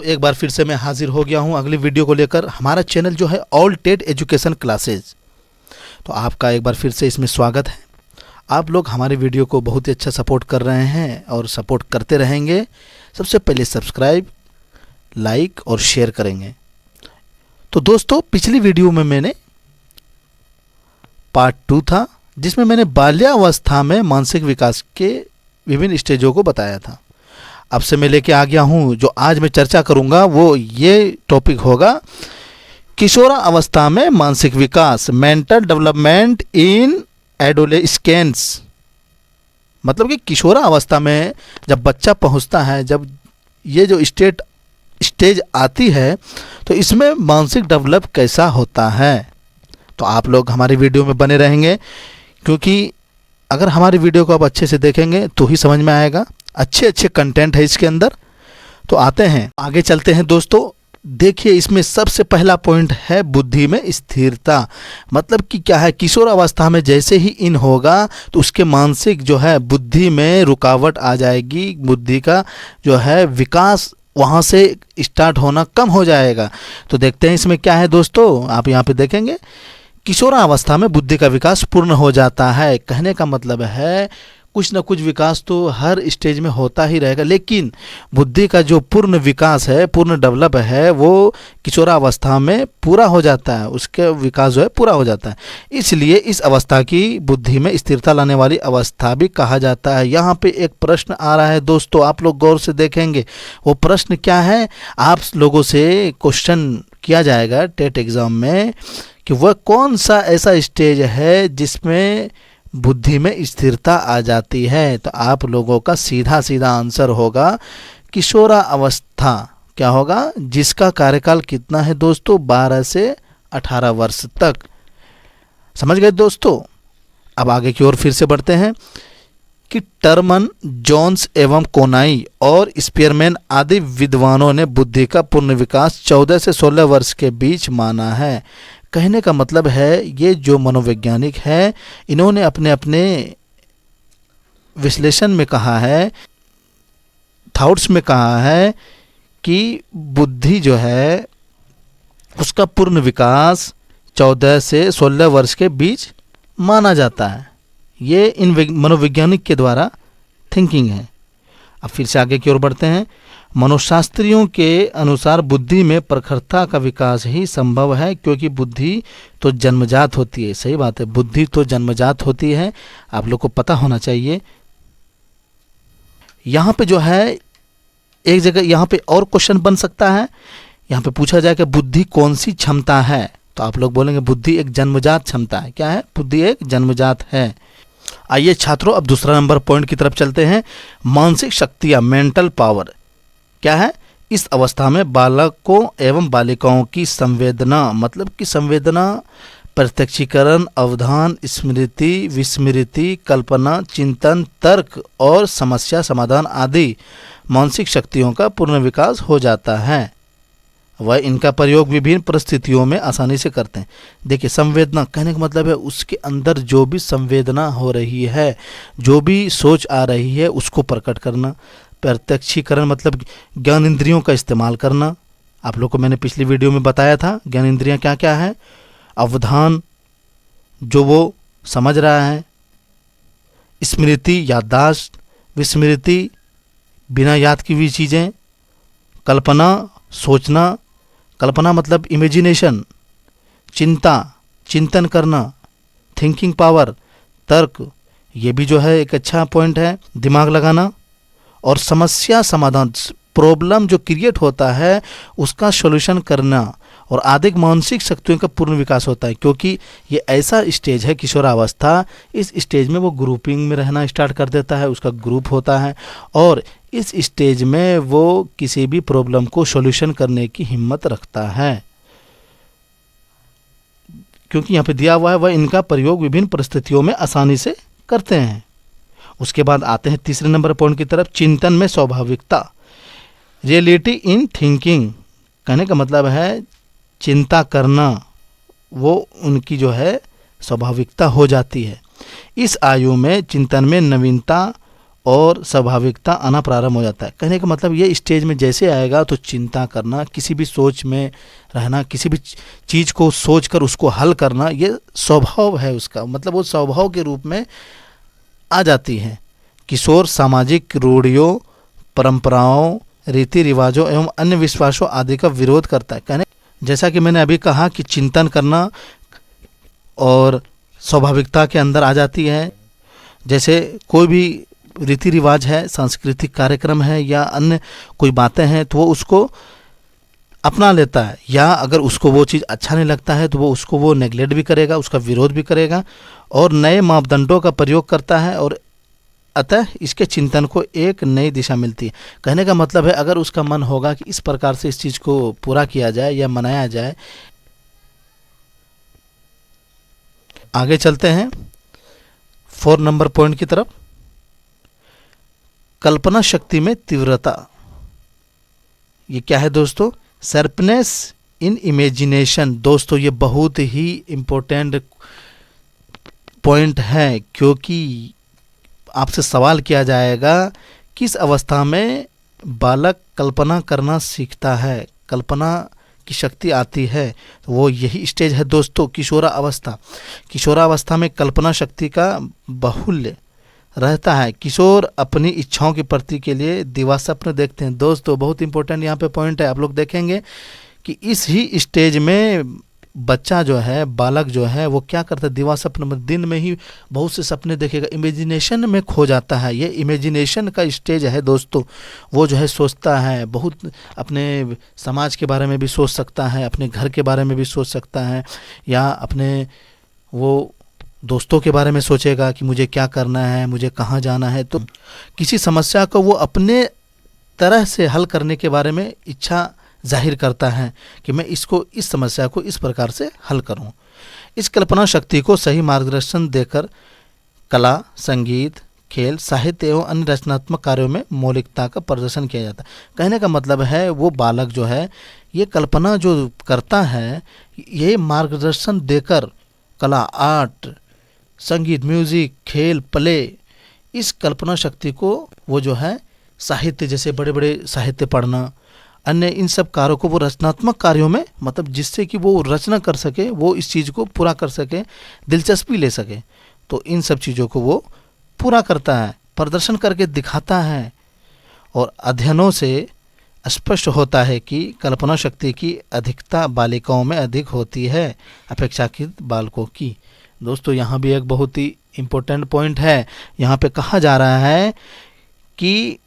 तो एक बार फिर से मैं हाजिर हो गया हूं अगली वीडियो को लेकर। हमारा चैनल जो है ऑल टेट एजुकेशन क्लासेज, तो आपका एक बार फिर से इसमें स्वागत है। आप लोग हमारे वीडियो को बहुत ही अच्छा सपोर्ट कर रहे हैं और सपोर्ट करते रहेंगे। सबसे पहले सब्सक्राइब, लाइक और शेयर करेंगे। तो दोस्तों, पिछली वीडियो में मैंने पार्ट 2 था जिसमें मैंने बाल्यावस्था में मानसिक विकास के विभिन्न स्टेजों को बताया था। अब से मैं लेके आ गया हूँ, जो आज मैं चर्चा करूँगा वो ये टॉपिक होगा किशोरावस्था में मानसिक विकास, मेंटल डेवलपमेंट इन एडोलेस्केंस। मतलब कि किशोरावस्था में जब बच्चा पहुँचता है, जब ये जो स्टेज आती है, तो इसमें मानसिक डेवलप कैसा होता है। तो आप लोग हमारी वीडियो में बने रहेंगे, क्योंकि अगर हमारी वीडियो को आप अच्छे से देखेंगे तो ही समझ में आएगा। अच्छे कंटेंट है इसके अंदर। तो आते हैं, आगे चलते हैं दोस्तों। देखिए, इसमें सबसे पहला पॉइंट है बुद्धि में स्थिरता। मतलब कि क्या है, किशोरावस्था में जैसे ही इन होगा तो उसके मानसिक जो है बुद्धि में रुकावट आ जाएगी। बुद्धि का जो है विकास वहाँ से स्टार्ट होना कम हो जाएगा। तो देखते हैं इसमें क्या है दोस्तों। आप यहाँ पे देखेंगे, किशोरावस्था में बुद्धि का विकास पूर्ण हो जाता है। कहने का मतलब है कुछ न कुछ विकास तो हर स्टेज में होता ही रहेगा, लेकिन बुद्धि का जो पूर्ण विकास है, पूर्ण डेवलप है, वो किशोरावस्था में पूरा हो जाता है। उसके विकास जो है पूरा हो जाता है। इसलिए इस अवस्था की बुद्धि में स्थिरता लाने वाली अवस्था भी कहा जाता है। यहाँ पे एक प्रश्न आ रहा है दोस्तों, आप लोग गौर से देखेंगे। वो प्रश्न क्या है, आप लोगों से क्वेश्चन किया जाएगा टेट एग्ज़ाम में कि वह कौन सा ऐसा स्टेज है जिसमें बुद्धि में स्थिरता आ जाती है। तो आप लोगों का सीधा आंसर होगा किशोरावस्था। क्या होगा, जिसका कार्यकाल कितना है दोस्तों, 12 से 18 वर्ष तक। समझ गए दोस्तों। अब आगे की ओर फिर से बढ़ते हैं कि टर्मन, जोन्स एवं कोनाई और स्पीयरमैन आदि विद्वानों ने बुद्धि का पूर्ण विकास 14 से 16 वर्ष के बीच माना है। कहने का मतलब है, ये जो मनोवैज्ञानिक है, इन्होंने अपने अपने विश्लेषण में कहा है, थॉट्स में कहा है कि बुद्धि जो है उसका पूर्ण विकास 14 से 16 वर्ष के बीच माना जाता है। ये इन मनोवैज्ञानिक के द्वारा थिंकिंग है। अब फिर से आगे की ओर बढ़ते हैं। मनोशास्त्रियों के अनुसार बुद्धि में प्रखरता का विकास ही संभव है, क्योंकि बुद्धि तो जन्मजात होती है। सही बात है, बुद्धि तो जन्मजात होती है, आप लोग को पता होना चाहिए। यहाँ पे जो है एक जगह यहाँ पे और क्वेश्चन बन सकता है। यहाँ पे पूछा जाए कि बुद्धि कौन सी क्षमता है, तो आप लोग बोलेंगे बुद्धि एक जन्मजात क्षमता है। क्या है, बुद्धि एक जन्मजात है। आइए छात्रों, अब दूसरा नंबर पॉइंट की तरफ चलते हैं। मानसिक शक्तियाँ, मेंटल पावर क्या है। इस अवस्था में बालकों एवं बालिकाओं की संवेदना, मतलब कि संवेदना, प्रत्यक्षीकरण, अवधान, स्मृति, विस्मृति, कल्पना, चिंतन, तर्क और समस्या समाधान आदि मानसिक शक्तियों का पूर्ण विकास हो जाता है। वह इनका प्रयोग विभिन्न परिस्थितियों में आसानी से करते हैं। देखिए, संवेदना कहने का मतलब है उसके अंदर जो भी संवेदना हो रही है, जो भी सोच आ रही है, उसको प्रकट करना। प्रत्यक्षीकरण मतलब ज्ञान इंद्रियों का इस्तेमाल करना। आप लोग को मैंने पिछली वीडियो में बताया था ज्ञान इंद्रियां क्या क्या है। अवधान, जो वो समझ रहा है। स्मृति, याददाश्त। विस्मृति, बिना याद की हुई चीज़ें। कल्पना, सोचना। कल्पना मतलब इमेजिनेशन। चिंता, चिंतन करना। थिंकिंग पावर, तर्क, ये भी जो है एक अच्छा पॉइंट है, दिमाग लगाना। और समस्या समाधान, प्रॉब्लम जो क्रिएट होता है उसका सॉल्यूशन करना। और आदि मानसिक शक्तियों का पूर्ण विकास होता है, क्योंकि ये ऐसा स्टेज है किशोरावस्था। इस स्टेज में वो ग्रुपिंग में रहना स्टार्ट कर देता है, उसका ग्रुप होता है, और इस स्टेज में वो किसी भी प्रॉब्लम को सॉल्यूशन करने की हिम्मत रखता है। क्योंकि यहाँ पे दिया हुआ है वह इनका प्रयोग विभिन्न परिस्थितियों में आसानी से करते हैं। उसके बाद आते हैं तीसरे नंबर पॉइंट की तरफ, चिंतन में स्वाभाविकता, रियलिटी इन थिंकिंग। कहने का मतलब है चिंता करना वो उनकी जो है स्वाभाविकता हो जाती है। इस आयु में चिंतन में नवीनता और स्वाभाविकता आना प्रारंभ हो जाता है। कहने का मतलब ये स्टेज में जैसे आएगा तो चिंता करना, किसी भी सोच में रहना, किसी भी चीज़ को सोच कर उसको हल करना, ये स्वभाव है उसका, मतलब वो स्वभाव के रूप में आ जाती है। किशोर सामाजिक रूढ़ियों, परंपराओं, रीति रिवाजों एवं अन्य विश्वासों आदि का विरोध करता है। कहने जैसा कि मैंने अभी कहा कि चिंतन करना और स्वाभाविकता के अंदर आ जाती है। जैसे कोई भी रीति रिवाज है, सांस्कृतिक कार्यक्रम है या अन्य कोई बातें हैं तो वो उसको अपना लेता है, या अगर उसको वो चीज़ अच्छा नहीं लगता है तो वो नेगलेक्ट भी करेगा, उसका विरोध भी करेगा और नए मापदंडों का प्रयोग करता है, और अतः इसके चिंतन को एक नई दिशा मिलती है। कहने का मतलब है अगर उसका मन होगा कि इस प्रकार से इस चीज़ को पूरा किया जाए या मनाया जाए। आगे चलते हैं 4 नंबर पॉइंट की तरफ। कल्पना शक्ति में तीव्रता। ये क्या है दोस्तों? शार्पनेस इन इमेजिनेशन। दोस्तों ये बहुत ही इम्पोर्टेंट पॉइंट है, क्योंकि आपसे सवाल किया जाएगा किस अवस्था में बालक कल्पना करना सीखता है, कल्पना की शक्ति आती है। तो वो यही स्टेज है दोस्तों, किशोरावस्था। किशोरावस्था में कल्पना शक्ति का बाहुल्य रहता है। किशोर अपनी इच्छाओं की पूर्ति के लिए दिवा स्वप्न देखते हैं। दोस्तों बहुत इंपॉर्टेंट यहाँ पे पॉइंट है, आप लोग देखेंगे कि इस ही स्टेज में बच्चा जो है, बालक जो है, वो क्या करता है, दिवा स्वप्न में दिन में ही बहुत से सपने देखेगा, इमेजिनेशन में खो जाता है। ये इमेजिनेशन का स्टेज है दोस्तों। वो जो है सोचता है, बहुत अपने समाज के बारे में भी सोच सकता है, अपने घर के बारे में भी सोच सकता है, या अपने वो दोस्तों के बारे में सोचेगा कि मुझे क्या करना है, मुझे कहाँ जाना है। तो किसी समस्या को वो अपने तरह से हल करने के बारे में इच्छा जाहिर करता है कि मैं इस समस्या को इस प्रकार से हल करूं। इस कल्पना शक्ति को सही मार्गदर्शन देकर कला, संगीत, खेल, साहित्य एवं अन्य रचनात्मक कार्यों में मौलिकता का प्रदर्शन किया जाता है। कहने का मतलब है वो बालक जो है ये कल्पना जो करता है, ये मार्गदर्शन देकर कला, आर्ट, संगीत, म्यूजिक, खेल, प्ले, इस कल्पना शक्ति को वो जो है साहित्य, जैसे बड़े बड़े साहित्य पढ़ना, अन्य इन सब कार्यों को वो रचनात्मक कार्यों में, मतलब जिससे कि वो रचना कर सके, वो इस चीज़ को पूरा कर सके, दिलचस्पी ले सके, तो इन सब चीज़ों को वो पूरा करता है, प्रदर्शन करके दिखाता है। और अध्ययनों से स्पष्ट होता है कि कल्पना शक्ति की अधिकता बालिकाओं में अधिक होती है अपेक्षाकृत बालकों की। दोस्तों यहाँ भी एक बहुत ही इम्पोर्टेंट पॉइंट है। यहाँ पे कहा जा रहा है कि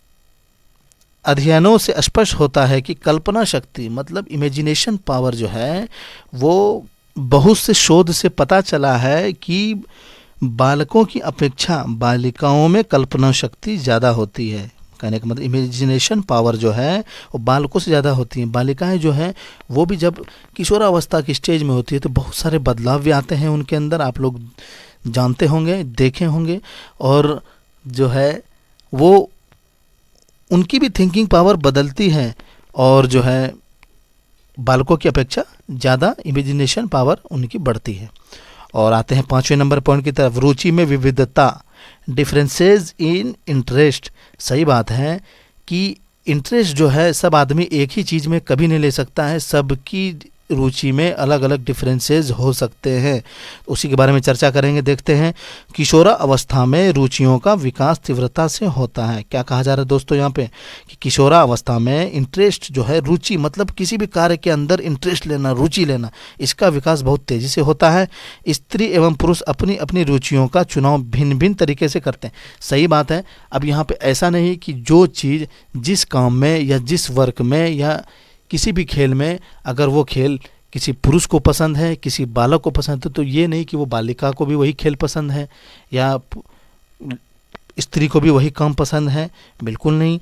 अध्ययनों से स्पष्ट होता है कि कल्पना शक्ति मतलब इमेजिनेशन पावर जो है, वो बहुत से शोध से पता चला है कि बालकों की अपेक्षा बालिकाओं में कल्पना शक्ति ज़्यादा होती है। कहने का मतलब इमेजिनेशन पावर जो है वो बालकों से ज़्यादा होती है। बालिकाएं जो हैं वो भी जब किशोरावस्था की स्टेज में होती है तो बहुत सारे बदलाव भी आते हैं उनके अंदर, आप लोग जानते होंगे, देखे होंगे, और जो है वो उनकी भी थिंकिंग पावर बदलती है, और जो है बालकों की अपेक्षा ज़्यादा इमेजिनेशन पावर उनकी बढ़ती है। और आते हैं 5वें नंबर पॉइंट की तरफ, रुचि में विविधता, डिफरेंसेस इन इंटरेस्ट। सही बात है कि इंटरेस्ट जो है सब आदमी एक ही चीज़ में कभी नहीं ले सकता है, सबकी रुचि में अलग अलग डिफरेंसेस हो सकते हैं। उसी के बारे में चर्चा करेंगे। देखते हैं किशोरा अवस्था में रुचियों का विकास तीव्रता से होता है। क्या कहा जा रहा है दोस्तों यहाँ पे कि किशोरा अवस्था में इंटरेस्ट जो है, रुचि मतलब किसी भी कार्य के अंदर इंटरेस्ट लेना, रुचि लेना, इसका विकास बहुत तेज़ी से होता है। स्त्री एवं पुरुष अपनी अपनी रुचियों का चुनाव भिन्न भिन्न तरीके से करते हैं। सही बात है। अब यहाँ पे ऐसा नहीं कि जो चीज़ जिस काम में या जिस वर्क में या किसी भी खेल में, अगर वो खेल किसी पुरुष को पसंद है, किसी बालक को पसंद है, तो ये नहीं कि वो बालिका को भी वही खेल पसंद है या स्त्री को भी वही काम पसंद है, बिल्कुल नहीं।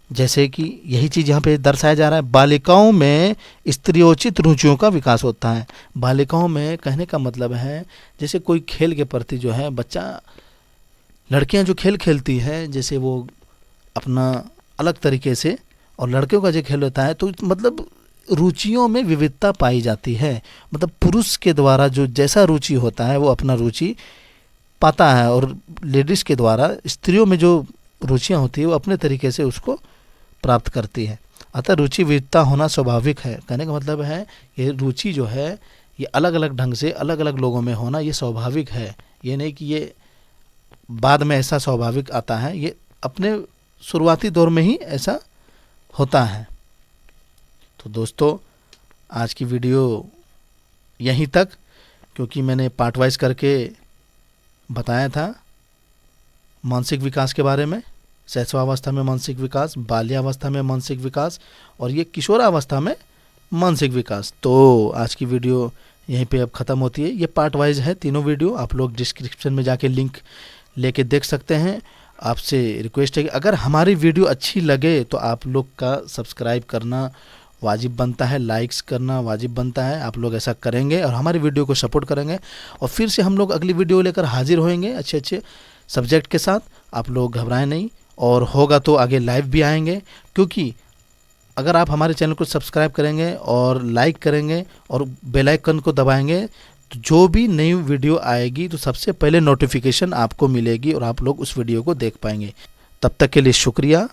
जैसे कि यही चीज़ यहाँ पे दर्शाया जा रहा है, बालिकाओं में स्त्रियोचित रुचियों का विकास होता है। बालिकाओं में कहने का मतलब है जैसे कोई खेल के प्रति जो है बच्चा, लड़कियाँ जो खेल खेलती है जैसे वो अपना अलग तरीके से, और लड़कियों का जो खेल होता है तो मतलब रुचियों में विविधता पाई जाती है। मतलब पुरुष के द्वारा जो जैसा रुचि होता है वो अपना रुचि पाता है, और लेडीज़ के द्वारा स्त्रियों में जो रुचियाँ होती है वो अपने तरीके से उसको प्राप्त करती है। अतः रुचि विविधता होना स्वाभाविक है। कहने का मतलब है ये रुचि जो है ये अलग अलग ढंग से अलग अलग लोगों में होना ये स्वाभाविक है। ये नहीं कि ये बाद में ऐसा स्वाभाविक आता है, ये अपने शुरुआती दौर में ही ऐसा होता है। तो दोस्तों आज की वीडियो यहीं तक, क्योंकि मैंने पार्ट वाइज करके बताया था मानसिक विकास के बारे में, शैशवावस्था में मानसिक विकास, बाल्यावस्था में मानसिक विकास और ये किशोरावस्था में मानसिक विकास। तो आज की वीडियो यहीं पे अब ख़त्म होती है। ये पार्ट वाइज है तीनों वीडियो, आप लोग डिस्क्रिप्शन में जाके लिंक लेके देख सकते हैं। आपसे रिक्वेस्ट है कि अगर हमारी वीडियो अच्छी लगे तो आप लोग का सब्सक्राइब करना वाजिब बनता है, लाइक्स करना वाजिब बनता है। आप लोग ऐसा करेंगे और हमारी वीडियो को सपोर्ट करेंगे और फिर से हम लोग अगली वीडियो लेकर हाजिर होएंगे अच्छे अच्छे सब्जेक्ट के साथ। आप लोग घबराएं नहीं, और होगा तो आगे लाइव भी आएंगे, क्योंकि अगर आप हमारे चैनल को सब्सक्राइब करेंगे और लाइक करेंगे और बेल आइकन को दबाएंगे तो जो भी नई वीडियो आएगी तो सबसे पहले नोटिफिकेशन आपको मिलेगी और आप लोग उस वीडियो को देख पाएंगे। तब तक के लिए शुक्रिया।